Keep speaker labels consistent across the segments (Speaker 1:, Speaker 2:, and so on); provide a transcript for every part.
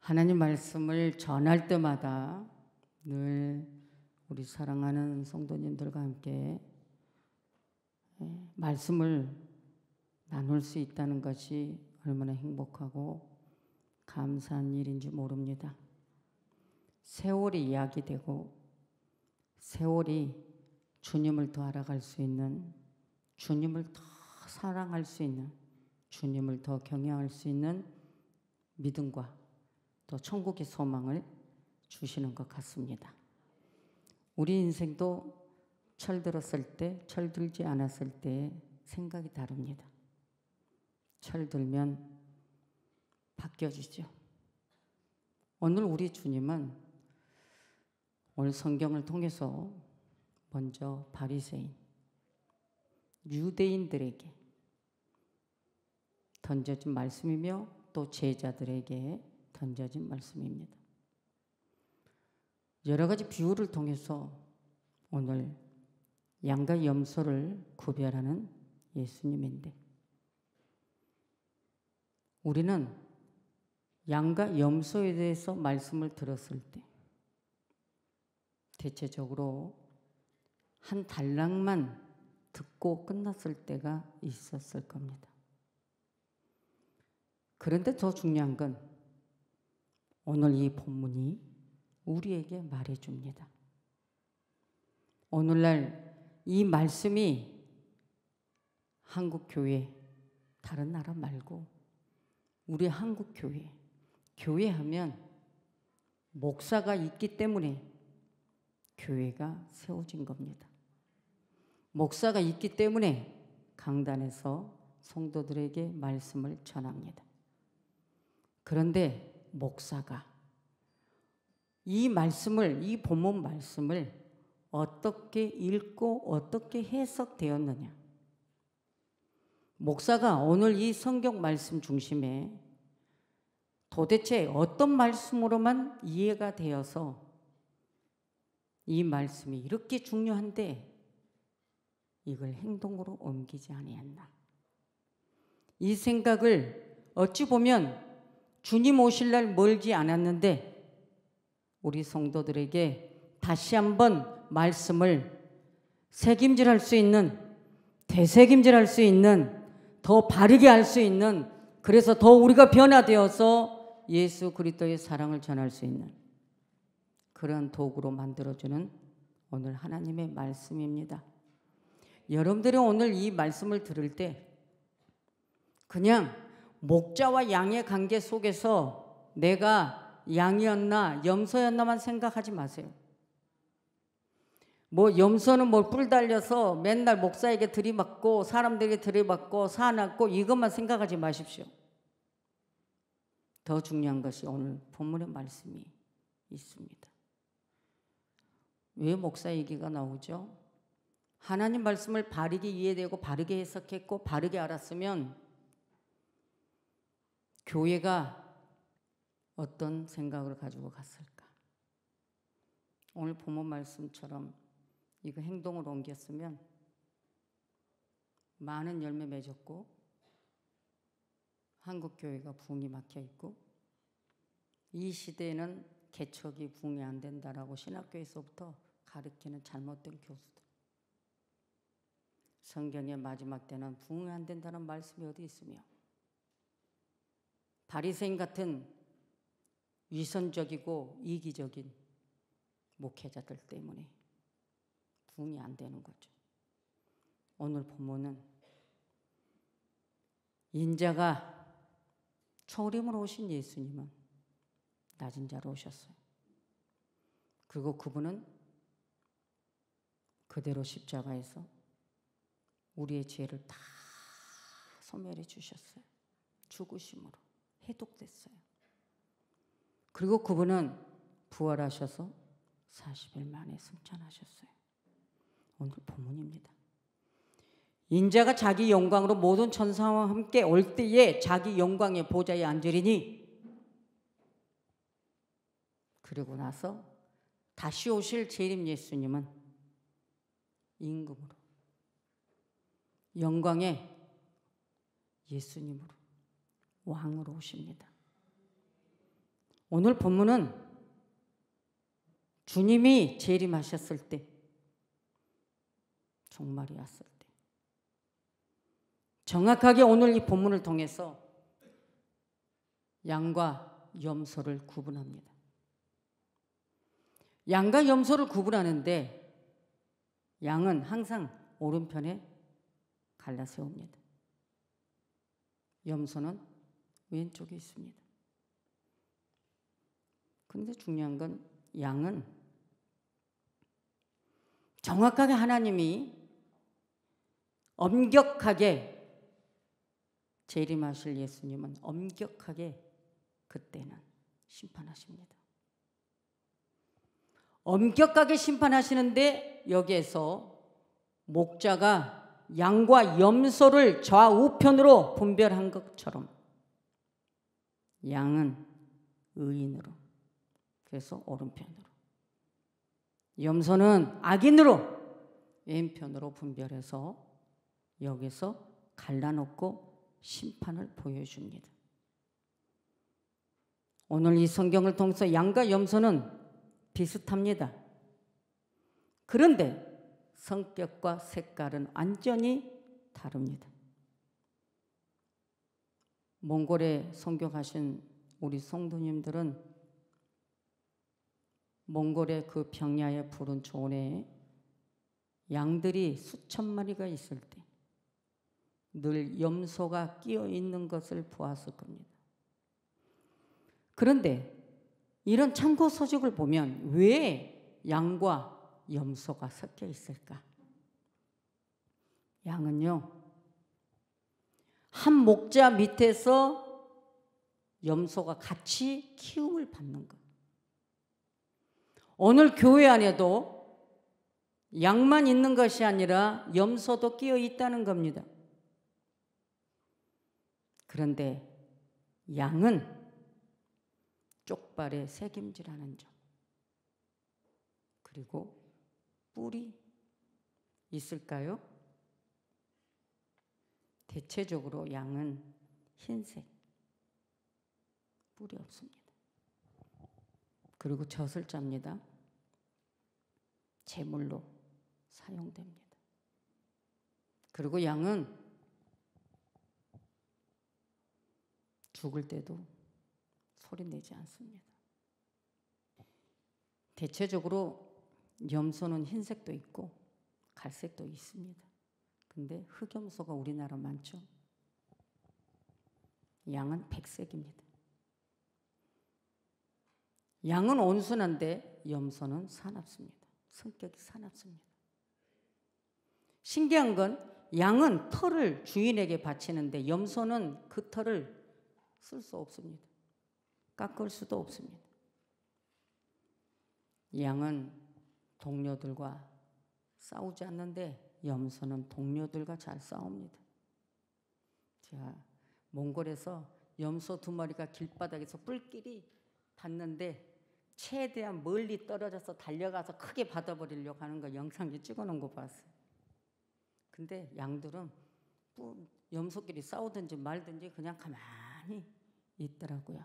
Speaker 1: 하나님 말씀을 전할 때마다 늘 우리 사랑하는 성도님들과 함께 말씀을 나눌 수 있다는 것이 얼마나 행복하고 감사한 일인지 모릅니다. 세월이 이야기되고 세월이 주님을 더 알아갈 수 있는, 주님을 더 사랑할 수 있는, 주님을 더 경외할 수 있는 믿음과 또 천국의 소망을 주시는 것 같습니다. 우리 인생도 철들었을 때, 철들지 않았을 때 생각이 다릅니다. 철들면 바뀌어지죠. 오늘 우리 주님은 오늘 성경을 통해서 먼저 바리새인, 유대인들에게 던져진 말씀이며 또 제자들에게 던져진 말씀입니다. 여러 가지 비유를 통해서 오늘 양과 염소를 구별하는 예수님인데, 우리는 양과 염소에 대해서 말씀을 들었을 때 대체적으로 한 단락만 듣고 끝났을 때가 있었을 겁니다. 그런데 더 중요한 건 오늘 이 본문이 우리에게 말해줍니다. 오늘날 이 말씀이 한국교회, 다른 나라 말고 우리 한국교회, 교회하면 목사가 있기 때문에 교회가 세워진 겁니다. 목사가 있기 때문에 강단에서 성도들에게 말씀을 전합니다. 그런데 목사가 이 말씀을, 이 본문 말씀을 어떻게 읽고 어떻게 해석되었느냐. 목사가 오늘 이 성경 말씀 중심에 도대체 어떤 말씀으로만 이해가 되어서 이 말씀이 이렇게 중요한데 이걸 행동으로 옮기지 아니했나. 이 생각을 어찌 보면 주님 오실 날 멀지 않았는데 우리 성도들에게 다시 한번 말씀을 새김질할 수 있는, 되새김질할 수 있는, 더 바르게 할 수 있는, 그래서 더 우리가 변화되어서 예수 그리스도의 사랑을 전할 수 있는 그런 도구로 만들어주는 오늘 하나님의 말씀입니다. 여러분들이 오늘 이 말씀을 들을 때 그냥 목자와 양의 관계 속에서 내가 양이었나 염소였나만 생각하지 마세요. 뭐 염소는 뭐 뿔 달려서 맨날 목사에게 들이받고 사람들에게 들이받고 사납고 이것만 생각하지 마십시오. 더 중요한 것이 오늘 본문의 말씀이 있습니다. 왜 목사 얘기가 나오죠? 하나님 말씀을 바르게 이해되고 바르게 해석했고 바르게 알았으면 교회가 어떤 생각을 가지고 갔을까? 오늘 본문 말씀처럼 이거 행동으로 옮겼으면 많은 열매 맺었고 한국교회가 붕이 막혀 있고 이 시대에는 개척이 붕이 안 된다라고 신학교에서부터 가르치는 잘못된 교수들. 성경의 마지막 때는 붕이 안 된다는 말씀이 어디 있으며 바리새인 같은 위선적이고 이기적인 목회자들 때문에 부흥이 안 되는 거죠. 오늘 본문은 인자가 초림으로 오신 예수님은 낮은 자로 오셨어요. 그리고 그분은 그대로 십자가에서 우리의 죄를 다 소멸해 주셨어요. 죽으심으로 해독됐어요. 그리고 그분은 부활하셔서 40일 만에 승천하셨어요. 오늘 본문입니다. 인자가 자기 영광으로 모든 천사와 함께 올 때에 자기 영광의 보좌에 앉으리니, 그리고 나서 다시 오실 재림 예수님은 임금으로 영광의 예수님으로 왕으로 오십니다. 오늘 본문은 주님이 재림하셨을 때, 종말이 왔을 때, 정확하게 오늘 이 본문을 통해서 양과 염소를 구분합니다. 양과 염소를 구분하는데 양은 항상 오른편에 갈라 세웁니다. 염소는 왼쪽에 있습니다. 그런데 중요한 건 양은 정확하게 하나님이 엄격하게 재림하실 예수님은 엄격하게 그때는 심판하십니다. 엄격하게 심판하시는데 여기에서 목자가 양과 염소를 좌우편으로 분별한 것처럼 양은 의인으로, 그래서 오른편으로, 염소는 악인으로 왼편으로 분별해서 여기서 갈라놓고 심판을 보여줍니다. 오늘 이 성경을 통해서 양과 염소는 비슷합니다. 그런데 성격과 색깔은 완전히 다릅니다. 몽골에 선교 가신 우리 성도님들은 몽골의 그 병야의 푸른 초원에 양들이 수천 마리가 있을 때 늘 염소가 끼어 있는 것을 보았을 겁니다. 그런데 이런 참고 서적을 보면 왜 양과 염소가 섞여 있을까? 양은요, 한 목자 밑에서 염소가 같이 키움을 받는 것. 오늘 교회 안에도 양만 있는 것이 아니라 염소도 끼어 있다는 겁니다. 그런데 양은 쪽발에 새김질하는 점, 그리고 뿔이 있을까요? 대체적으로 양은 흰색, 뿔이 없습니다. 그리고 젖을 짭니다. 제물로 사용됩니다. 그리고 양은 죽을 때도 소리 내지 않습니다. 대체적으로 염소는 흰색도 있고 갈색도 있습니다. 근데 흑염소가 우리나라 많죠. 양은 백색입니다. 양은 온순한데 염소는 사납습니다. 성격이 사납습니다. 신기한 건 양은 털을 주인에게 바치는데 염소는 그 털을 쓸 수 없습니다. 깎을 수도 없습니다. 양은 동료들과 싸우지 않는데 염소는 동료들과 잘 싸웁니다. 제가 몽골에서 염소 2마리가 길바닥에서 뿔끼리 닿는데 최대한 멀리 떨어져서 달려가서 크게 받아버리려고 하는 거 영상에 찍어놓은 거 봤어요. 근데 양들은 염소끼리 싸우든지 말든지 그냥 가만히 있더라고요.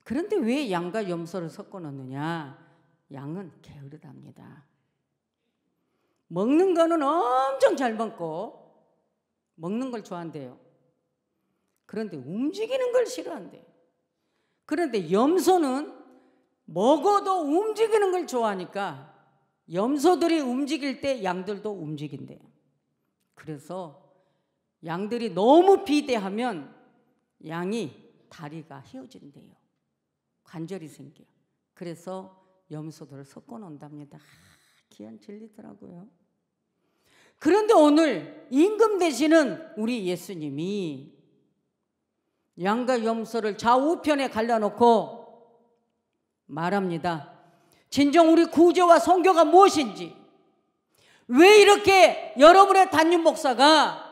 Speaker 1: 그런데 왜 양과 염소를 섞어 놓느냐? 양은 게으르답니다. 먹는 거는 엄청 잘 먹고 먹는 걸 좋아한대요. 그런데 움직이는 걸 싫어한대요. 그런데 염소는 먹어도 움직이는 걸 좋아하니까 염소들이 움직일 때 양들도 움직인대요. 그래서 양들이 너무 비대하면 양이 다리가 휘어진대요. 관절이 생겨요. 그래서 염소들을 섞어 놓는답니다. 귀한 진리더라고요. 그런데 오늘 임금 되시는 우리 예수님이 양과 염소를 좌우편에 갈라놓고 말합니다. 진정 우리 구조와 성교가 무엇인지, 왜 이렇게 여러분의 담임 목사가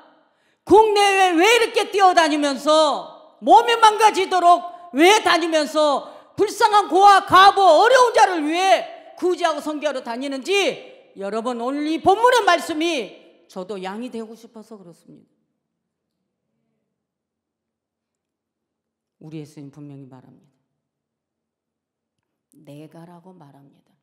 Speaker 1: 국내외 왜 이렇게 뛰어다니면서 몸이 망가지도록 왜 다니면서 불쌍한 고아, 가부, 어려운 자를 위해 구제하고 선교하러 다니는지, 여러분 오늘 이 본문의 말씀이 저도 양이 되고 싶어서 그렇습니다. 우리 예수님 분명히 말합니다. 내가라고 말합니다.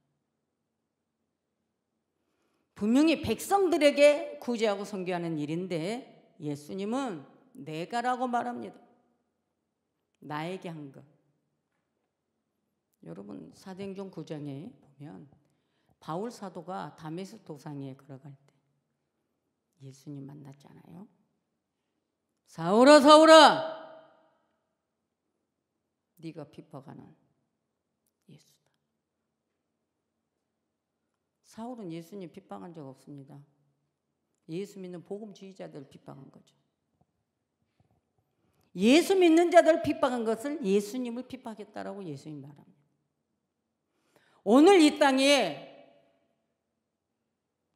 Speaker 1: 분명히 백성들에게 구제하고 선교하는 일인데 예수님은 내가라고 말합니다. 나에게 한 것. 여러분 사도행전 9장에 보면 바울 사도가 다메섹 도상에 걸어갈 때 예수님 만났잖아요. 사울아 사울아 네가 핍박하는 예수다. 사울은 예수님 핍박한 적 없습니다. 예수 믿는 복음주의자들 핍박한 거죠. 예수 믿는 자들 핍박한 것을 예수님을 핍박했다라고 예수님 말합니다. 오늘 이 땅에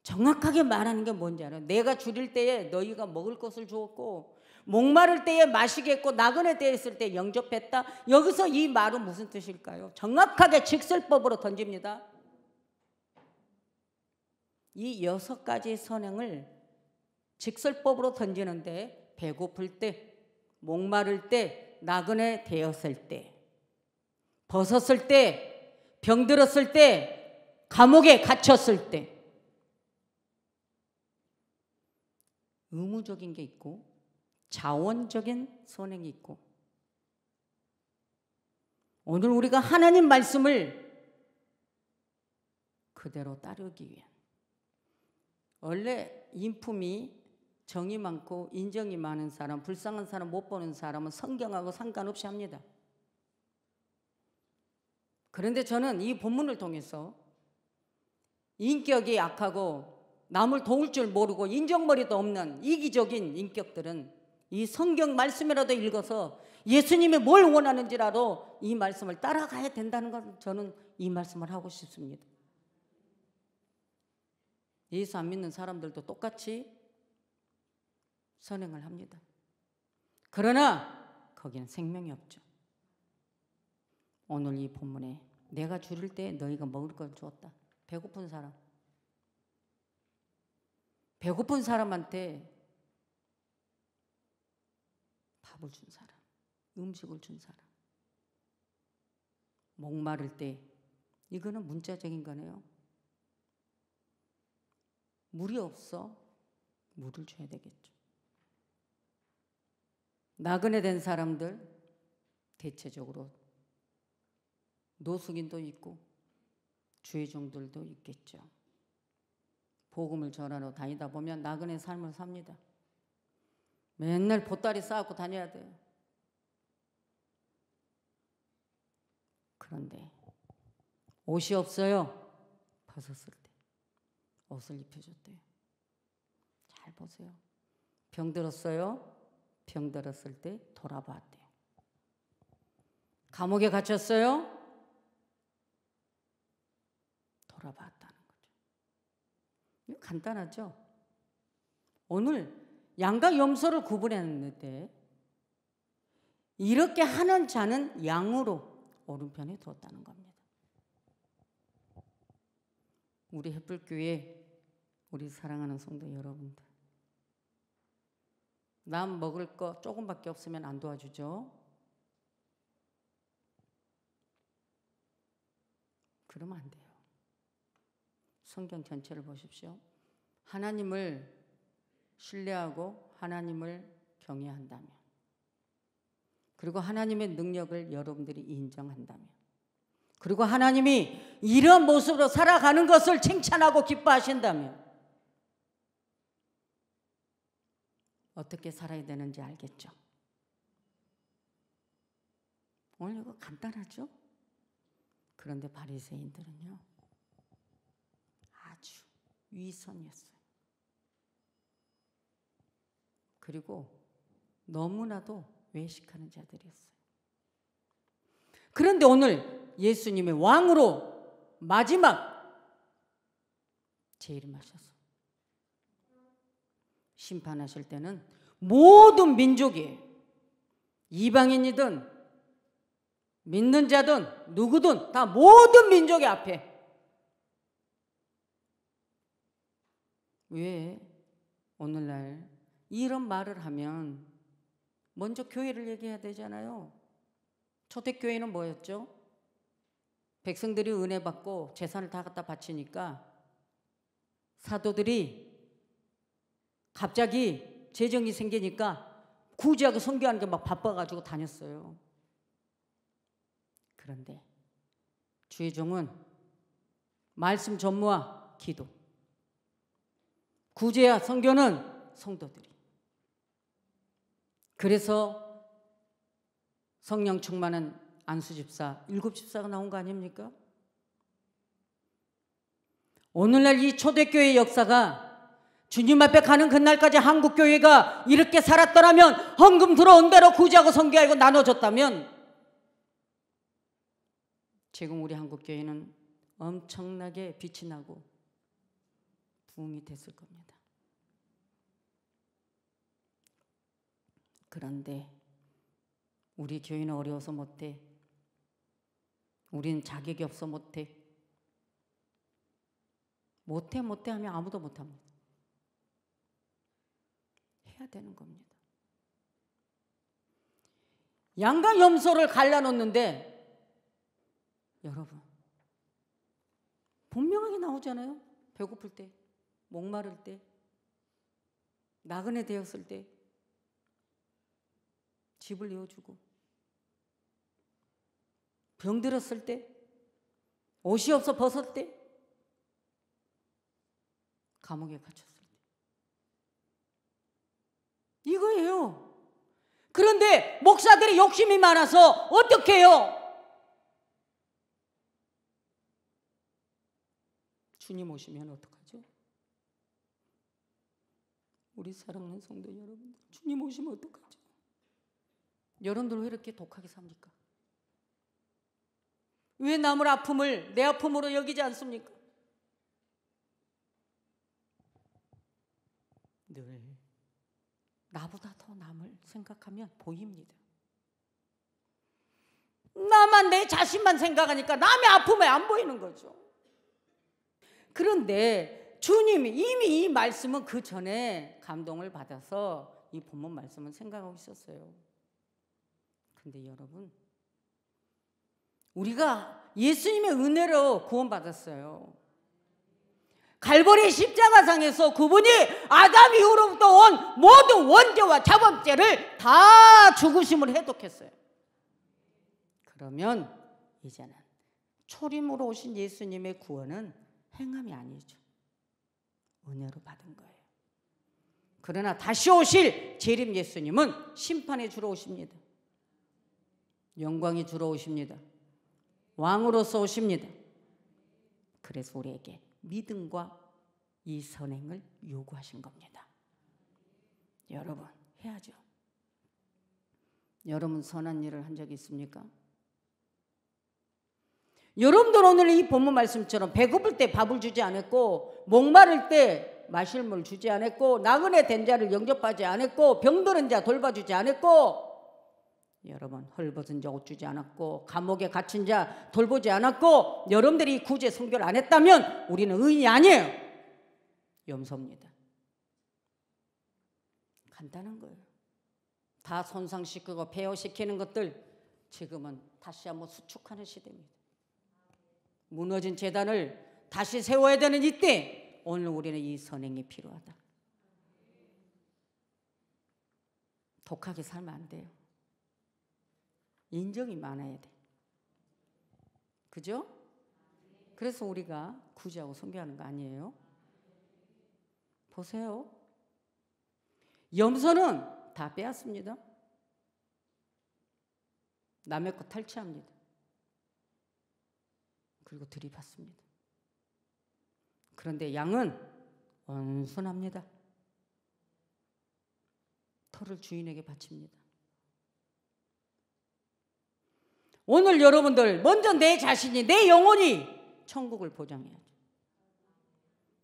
Speaker 1: 정확하게 말하는 게 뭔지 알아요? 내가 줄일 때에 너희가 먹을 것을 주었고 목마를 때에 마시게 했고 나그네 때에 있을 때 영접했다. 여기서 이 말은 무슨 뜻일까요? 정확하게 직설법으로 던집니다. 이 6가지 선행을 직설법으로 던지는데 배고플 때, 목마를 때, 나그네 되었을 때, 벗었을 때, 병들었을 때, 감옥에 갇혔을 때 의무적인 게 있고 자원적인 선행이 있고 오늘 우리가 하나님 말씀을 그대로 따르기 위한 원래 인품이 정이 많고 인정이 많은 사람, 불쌍한 사람 못 보는 사람은 성경하고 상관없이 합니다. 그런데 저는 이 본문을 통해서 인격이 약하고 남을 도울 줄 모르고 인정머리도 없는 이기적인 인격들은 이 성경 말씀이라도 읽어서 예수님이 뭘 원하는지라도 이 말씀을 따라가야 된다는 것 저는 이 말씀을 하고 싶습니다. 예수 안 믿는 사람들도 똑같이 선행을 합니다. 그러나 거기는 생명이 없죠. 오늘 이 본문에 내가 줄일 때 너희가 먹을 걸 주었다. 배고픈 사람. 배고픈 사람한테 밥을 준 사람, 음식을 준 사람. 목마를 때 이거는 문자적인 거네요. 물이 없어 물을 줘야 되겠죠. 나그네 된 사람들 대체적으로 노숙인도 있고 주의종들도 있겠죠. 복음을 전하러 다니다 보면 나그네 삶을 삽니다. 맨날 보따리 싸갖고 다녀야 돼요. 그런데 옷이 없어요. 벗었을 때 옷을 입혀줬대요. 잘 보세요. 병들었어요. 병들었을 때 돌아봤대요. 감옥에 갇혔어요. 돌아봤다는 거죠. 이거 간단하죠? 오늘 양과 염소를 구분했는데 이렇게 하는 자는 양으로 오른편에 두었다는 겁니다. 우리 햇불교회 우리 사랑하는 성도 여러분들 남 먹을 거 조금밖에 없으면 안 도와주죠? 그러면 안 돼요. 성경 전체를 보십시오. 하나님을 신뢰하고 하나님을 경외한다면 그리고 하나님의 능력을 여러분들이 인정한다면 그리고 하나님이 이런 모습으로 살아가는 것을 칭찬하고 기뻐하신다면 어떻게 살아야 되는지 알겠죠? 오늘 이거 간단하죠? 그런데 바리새인들은요 아주 위선이었어요. 그리고 너무나도 외식하는 자들이었어요. 그런데 오늘 예수님의 왕으로 마지막 재림하셔서 심판하실 때는 모든 민족이 이방인이든 믿는 자든 누구든 다 모든 민족의 앞에 왜 오늘날 이런 말을 하면 먼저 교회를 얘기해야 되잖아요. 초대교회는 뭐였죠? 백성들이 은혜 받고 재산을 다 갖다 바치니까 사도들이 갑자기 재정이 생기니까 구제하고 선교하는 게 막 바빠가지고 다녔어요. 그런데 주의 종은 말씀 전무와 기도, 구제와 선교는 성도들이. 그래서 성령 충만한 안수집사, 7집사가 나온 거 아닙니까? 오늘날 이 초대교회 역사가 주님 앞에 가는 그날까지 한국교회가 이렇게 살았더라면, 헌금 들어온 대로 구제하고 선교하고 나눠줬다면 지금 우리 한국교회는 엄청나게 빛이 나고 부흥이 됐을 겁니다. 그런데 우리 교회는 어려워서 못해. 우리는 자격이 없어 못해. 못해 하면 아무도 못합니다. 해야 되는 겁니다. 양과 염소를 갈라놓는데 여러분 분명하게 나오잖아요. 배고플 때, 목마를 때, 나그네 되었을 때 집을 내어주고, 병들었을 때, 옷이 없어 벗을 때, 감옥에 갇혔을 때, 이거예요. 그런데 목사들이 욕심이 많아서 어떻게 해요? 주님 오시면 어떡하죠? 우리 사랑하는 성도 여러분, 주님 오시면 어떡하죠? 여러분들 왜 이렇게 독하게 삽니까? 왜 남의 아픔을 내 아픔으로 여기지 않습니까? 늘 나보다 더 남을 생각하면 보입니다. 나만, 내 자신만 생각하니까 남의 아픔이 안 보이는 거죠. 그런데 주님이 이미 이 말씀은 그 전에 감동을 받아서 이 본문 말씀을 생각하고 있었어요. 근데 여러분, 우리가 예수님의 은혜로 구원받았어요. 갈보리 십자가상에서 그분이 아담 이후로부터 온 모든 원죄와 자범죄를 다 죽으심을 해독했어요. 그러면 이제는 초림으로 오신 예수님의 구원은 행함이 아니죠. 은혜로 받은 거예요. 그러나 다시 오실 재림 예수님은 심판에 주러 오십니다. 영광이 주러 오십니다. 왕으로서 오십니다. 그래서 우리에게 믿음과 이 선행을 요구하신 겁니다. 여러분, 해야죠. 여러분 선한 일을 한 적이 있습니까? 여러분들 오늘 이 본문 말씀처럼 배고플 때 밥을 주지 않았고, 목마를 때 마실 물 주지 않았고, 나그네 된 자를 영접하지 않았고, 병들은 자 돌봐주지 않았고, 여러분 헐벗은 자 옷 주지 않았고, 감옥에 갇힌 자 돌보지 않았고, 여러분들이 구제 선교를 안 했다면 우리는 의인이 아니에요. 염소입니다. 간단한 거예요. 다 손상시키고 폐허시키는 것들 지금은 다시 한번 수축하는 시대입니다. 무너진 재단을 다시 세워야 되는 이때 오늘 우리는 이 선행이 필요하다. 독하게 살면 안 돼요. 인정이 많아야 돼. 그죠? 그래서 우리가 구제하고 선교하는 거 아니에요? 보세요. 염소는 다 빼앗습니다. 남의 것 탈취합니다. 그리고 들이받습니다. 그런데 양은 온순합니다. 털을 주인에게 바칩니다. 오늘 여러분들 먼저 내 자신이, 내 영혼이 천국을 보장해야죠.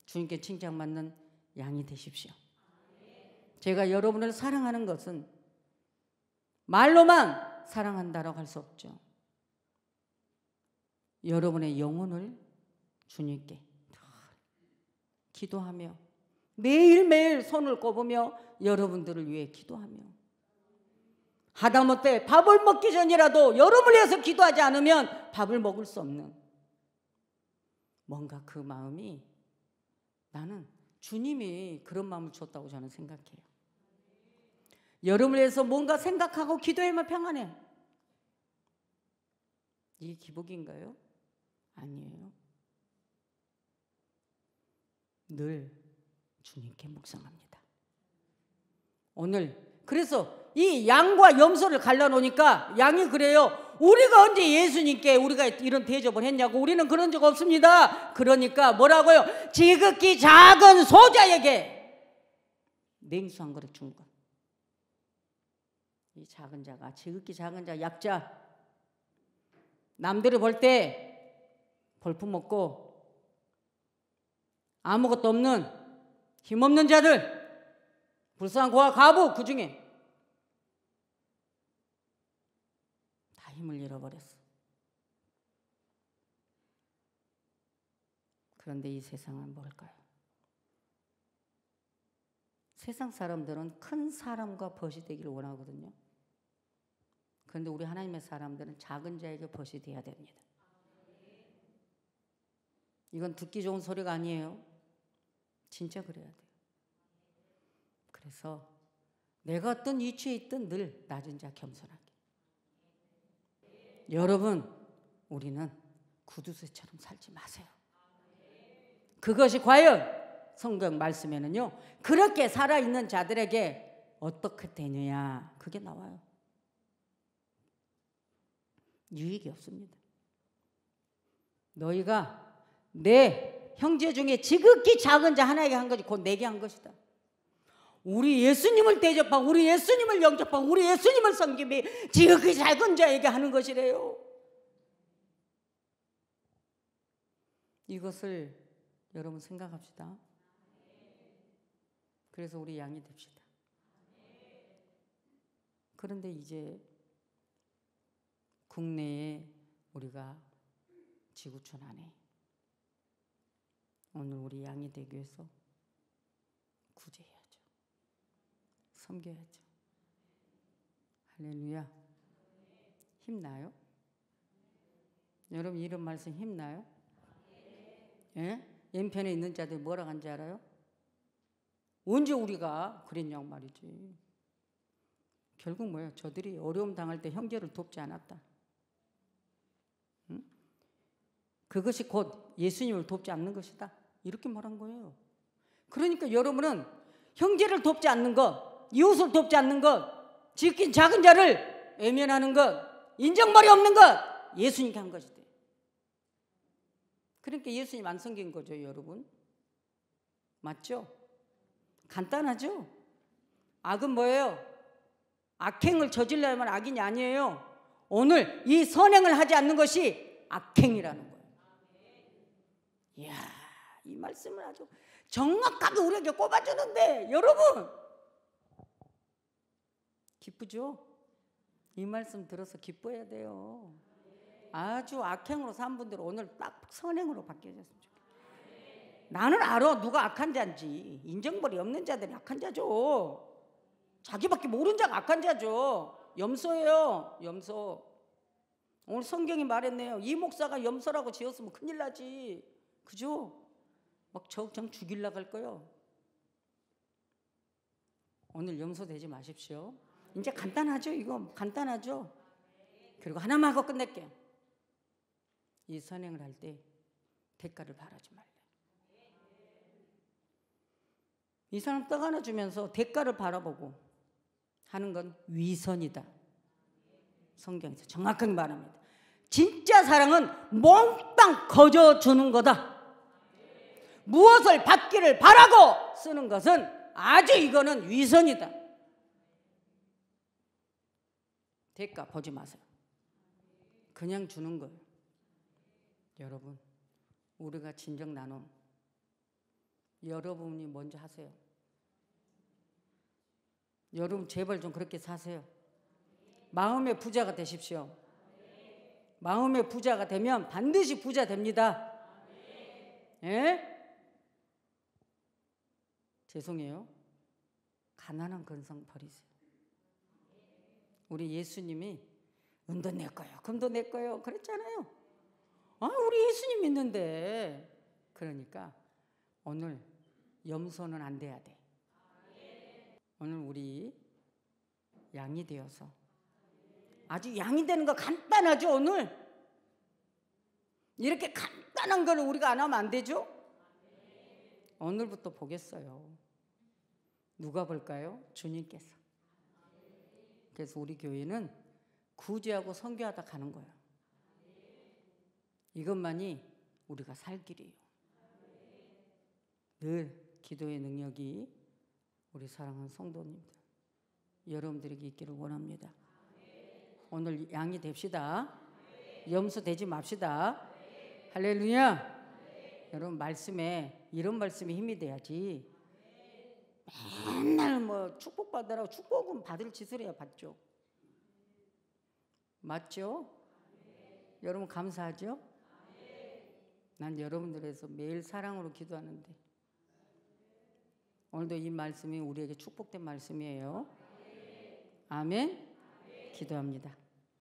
Speaker 1: 주님께 칭찬받는 양이 되십시오. 제가 여러분을 사랑하는 것은 말로만 사랑한다라고 할 수 없죠. 여러분의 영혼을 주님께 기도하며 매일매일 손을 꼽으며 여러분들을 위해 기도하며, 하다못해 밥을 먹기 전이라도 여러분을 위해서 기도하지 않으면 밥을 먹을 수 없는 뭔가 그 마음이 나는 주님이 그런 마음을 줬다고 저는 생각해요. 여러분을 위해서 뭔가 생각하고 기도하면 평안해. 이게 기복인가요? 아니에요. 늘 주님께 묵상합니다. 오늘 그래서 이 양과 염소를 갈라놓으니까 양이 그래요. 우리가 언제 예수님께 우리가 이런 대접을 했냐고. 우리는 그런 적 없습니다. 그러니까 뭐라고요? 지극히 작은 소자에게 냉수 한 그릇 준 것. 이 작은 자가, 지극히 작은 자, 약자, 남들이 볼 때 볼품없고 아무것도 없는 힘없는 자들, 불쌍한 고아 과부, 그 중에 다 힘을 잃어버렸어. 그런데 이 세상은 뭘까요? 세상 사람들은 큰 사람과 벗이 되기를 원하거든요. 그런데 우리 하나님의 사람들은 작은 자에게 벗이 돼야 됩니다. 이건 듣기 좋은 소리가 아니에요. 진짜 그래야 돼요. 그래서 내가 어떤 위치에 있든 늘 낮은 자 겸손하게. 여러분, 우리는 구두쇠처럼 살지 마세요. 그것이 과연 성경 말씀에는요, 그렇게 살아있는 자들에게 어떻게 되느냐, 그게 나와요. 유익이 없습니다. 너희가 내 형제 중에 지극히 작은 자 하나에게 한 것이 곧 내게 한 것이다. 우리 예수님을 대접하고 우리 예수님을 영접하고 우리 예수님을 섬김이 지극히 작은 자에게 하는 것이래요. 이것을 여러분 생각합시다. 그래서 우리 양이 됩시다. 그런데 이제 국내에 우리가 지구촌 안에 오늘 우리 양이 되기 위해서 구제해야죠. 섬겨야죠. 할렐루야. 힘나요? 여러분 이런 말씀 힘나요? 예? 왼편에 있는 자들이 뭐라고 한지 알아요? 언제 우리가 그랬냐고 말이지. 결국 뭐예요? 저들이 어려움 당할 때 형제를 돕지 않았다. 응? 그것이 곧 예수님을 돕지 않는 것이다. 이렇게 말한 거예요. 그러니까 여러분은 형제를 돕지 않는 것, 이웃을 돕지 않는 것, 지킨 작은 자를 외면하는 것, 인정머리 없는 것, 예수님께 한 것이다. 그러니까 예수님 안 섬긴 거죠, 여러분. 맞죠? 간단하죠? 악은 뭐예요? 악행을 저질러야만 악인이 아니에요. 오늘 이 선행을 하지 않는 것이 악행이라는 거예요. 이야, 이 말씀을 아주 정확하게 우리에게 꼽아주는데 여러분 기쁘죠? 이 말씀 들어서 기뻐해야 돼요. 아주 악행으로 산 분들은 오늘 딱 선행으로 바뀌어졌으면 좋겠어요. 나는 알아 누가 악한 자인지. 인정벌이 없는 자들이 악한 자죠. 자기밖에 모르는 자가 악한 자죠. 염소예요. 염소. 오늘 성경이 말했네요. 이 목사가 염소라고 지었으면 큰일 나지. 그죠? 막 적정 죽이려고 할 거요. 오늘 염소 되지 마십시오. 이제 간단하죠. 이거 간단하죠. 그리고 하나만 하고 끝낼게요. 이 선행을 할 때 대가를 바라지 말래. 이 사람 떡 하나 주면서 대가를 바라보고 하는 건 위선이다. 성경에서 정확하게 말합니다. 진짜 사랑은 몽땅 거저주는 거다. 무엇을 받기를 바라고 쓰는 것은 아주 이거는 위선이다. 대가 보지 마세요. 그냥 주는 거예요. 여러분, 우리가 진정 나눔 여러분이 먼저 하세요. 여러분 제발 좀 그렇게 사세요. 마음의 부자가 되십시오. 마음의 부자가 되면 반드시 부자 됩니다. 예? 죄송해요. 가난한 근성 버리세요. 우리 예수님이 은도 내 거요, 금도 내 거요 그랬잖아요. 아, 우리 예수님 믿는데 그러니까 오늘 염소는 안 돼야 돼. 오늘 우리 양이 되어서 아주 양이 되는 거 간단하죠. 오늘 이렇게 간단한 걸 우리가 안 하면 안 되죠. 오늘부터 보겠어요. 누가 볼까요? 주님께서. 그래서 우리 교회는 구제하고 선교하다 가는 거예요. 이것만이 우리가 살 길이에요. 늘 기도의 능력이 우리 사랑하는 성도님들 여러분들에게 있기를 원합니다. 오늘 양이 됩시다. 염소 되지 맙시다. 할렐루야. 여러분 말씀에 이런 말씀이 힘이 돼야지 맨날 뭐 축복받으라고 축복은 받을 짓을 해야 받죠. 맞죠? 여러분 감사하죠? 난 여러분들에서 매일 사랑으로 기도하는데 오늘도 이 말씀이 우리에게 축복된 말씀이에요. 아멘. 기도합니다.